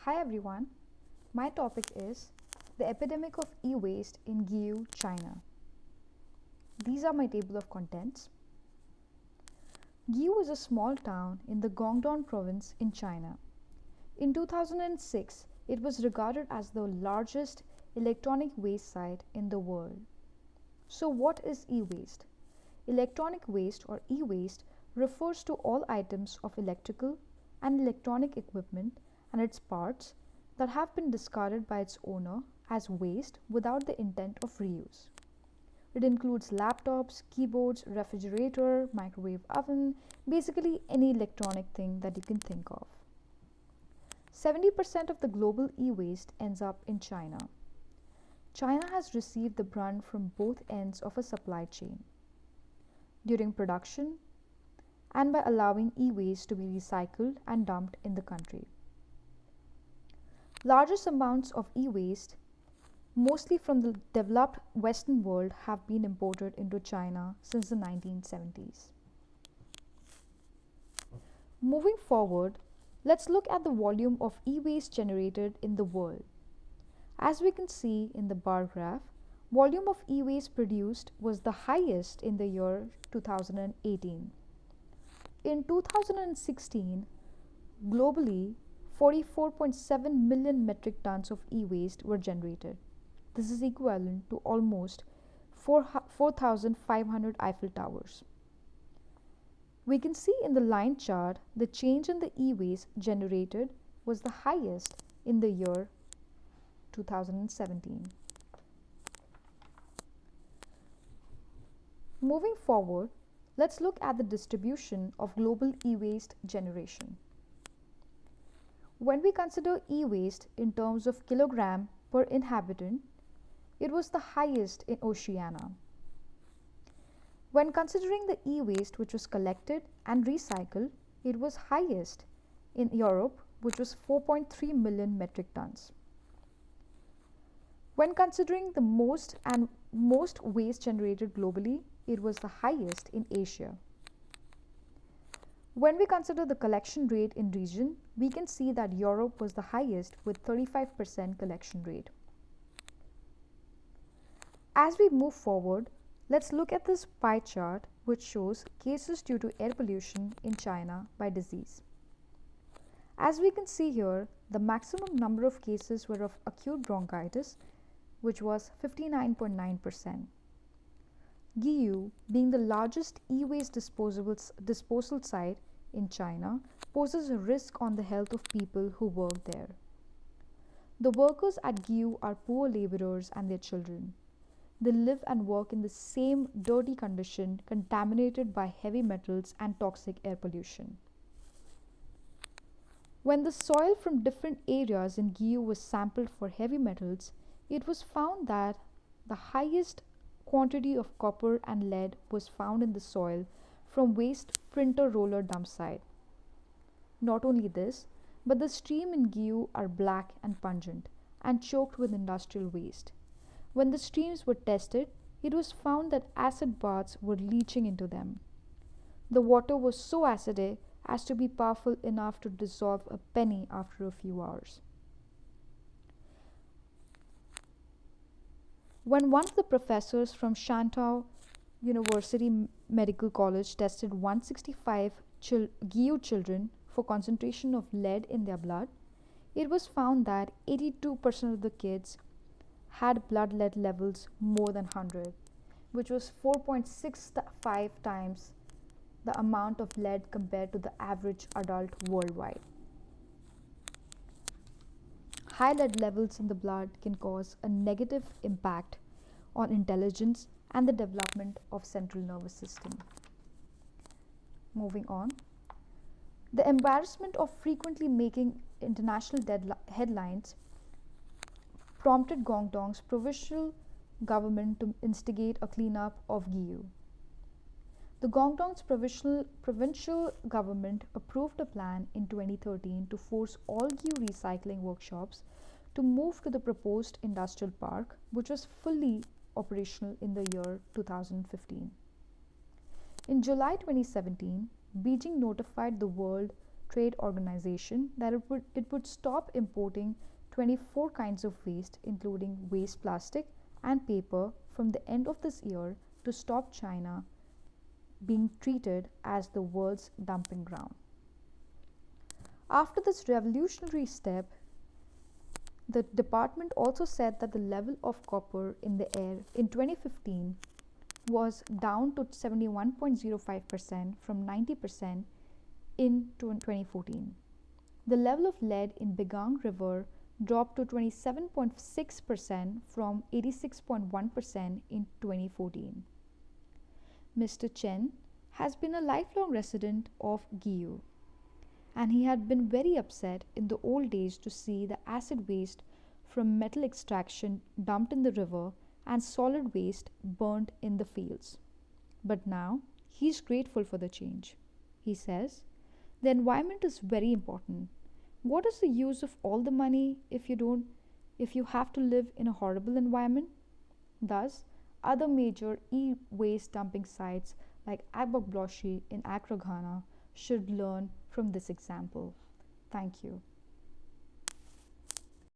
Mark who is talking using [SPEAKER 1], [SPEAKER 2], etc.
[SPEAKER 1] Hi everyone, my topic is the epidemic of e-waste in Guiyu, China. These are my table of contents. Guiyu is a small town in the Guangdong province in China. In 2006, it was regarded as the largest electronic waste site in the world. So what is e-waste? Electronic waste or e-waste refers to all items of electrical and electronic equipment and its parts that have been discarded by its owner as waste without the intent of reuse. It includes laptops, keyboards, refrigerator, microwave oven, basically any electronic thing that you can think of. 70% of the global e-waste ends up in China. China has received the brunt from both ends of a supply chain. During production and by allowing e-waste to be recycled and dumped in the country. Largest amounts of e-waste, mostly from the developed Western world, have been imported into China since the 1970s. Moving forward, let's look at the volume of e-waste generated in the world. As we can see in the bar graph, volume of e-waste produced was the highest in the year 2018. In 2016, globally, 44.7 million metric tons of e-waste were generated. This is equivalent to almost 4,500 Eiffel Towers. We can see in the line chart the change in the e-waste generated was the highest in the year 2017. Moving forward, let's look at the distribution of global e-waste generation. When we consider e-waste in terms of kilogram per inhabitant, it was the highest in Oceania. When considering the e-waste which was collected and recycled, it was highest in Europe, which was 4.3 million metric tons. When considering the most waste generated globally, it was the highest in Asia. When we consider the collection rate in region, we can see that Europe was the highest with 35% collection rate. As we move forward, let's look at this pie chart which shows cases due to air pollution in China by disease. As we can see here, the maximum number of cases were of acute bronchitis, which was 59.9%. Guiyu, being the largest e-waste disposal site in China, poses a risk on the health of people who work there. The workers at Guiyu are poor laborers and their children. They live and work in the same dirty condition, contaminated by heavy metals and toxic air pollution. When the soil from different areas in Guiyu was sampled for heavy metals, it was found that the highest quantity of copper and lead was found in the soil from waste printer roller dump site. Not only this, but the streams in Guiyu are black and pungent and choked with industrial waste. When the streams were tested, it was found that acid baths were leaching into them. The water was so acidic as to be powerful enough to dissolve a penny after a few hours. When one of the professors from Shantou University Medical College tested 165 Guiyu children for concentration of lead in their blood, it was found that 82% of the kids had blood lead levels more than 100, which was 4.65 times the amount of lead compared to the average adult worldwide. High lead levels in the blood can cause a negative impact on intelligence and the development of central nervous system. Moving on. The embarrassment of frequently making international headlines prompted Guangdong's provincial government to instigate a cleanup of Guiyu. The Guangdong's provincial government approved a plan in 2013 to force all Guiyu recycling workshops to move to the proposed industrial park, which was fully operational in the year 2015. In July 2017, Beijing notified the world Trade Organization that it would stop importing 24 kinds of waste, including waste plastic and paper, from the end of this year to stop China being treated as the world's dumping ground. After this revolutionary step, the department also said that the level of copper in the air in 2015 was down to 71.05% from 90% in 2014. The level of lead in Begang River dropped to 27.6% from 86.1% in 2014. Mr. Chen has been a lifelong resident of Guiyu, and he had been very upset in the old days to see the acid waste from metal extraction dumped in the river and solid waste burnt in the fields. But now he's grateful for the change. He says, "The environment is very important. What is the use of all the money if you have to live in a horrible environment?" Thus, other major e-waste dumping sites like Agbogblossi in Accra, Ghana should learn from this example. Thank you.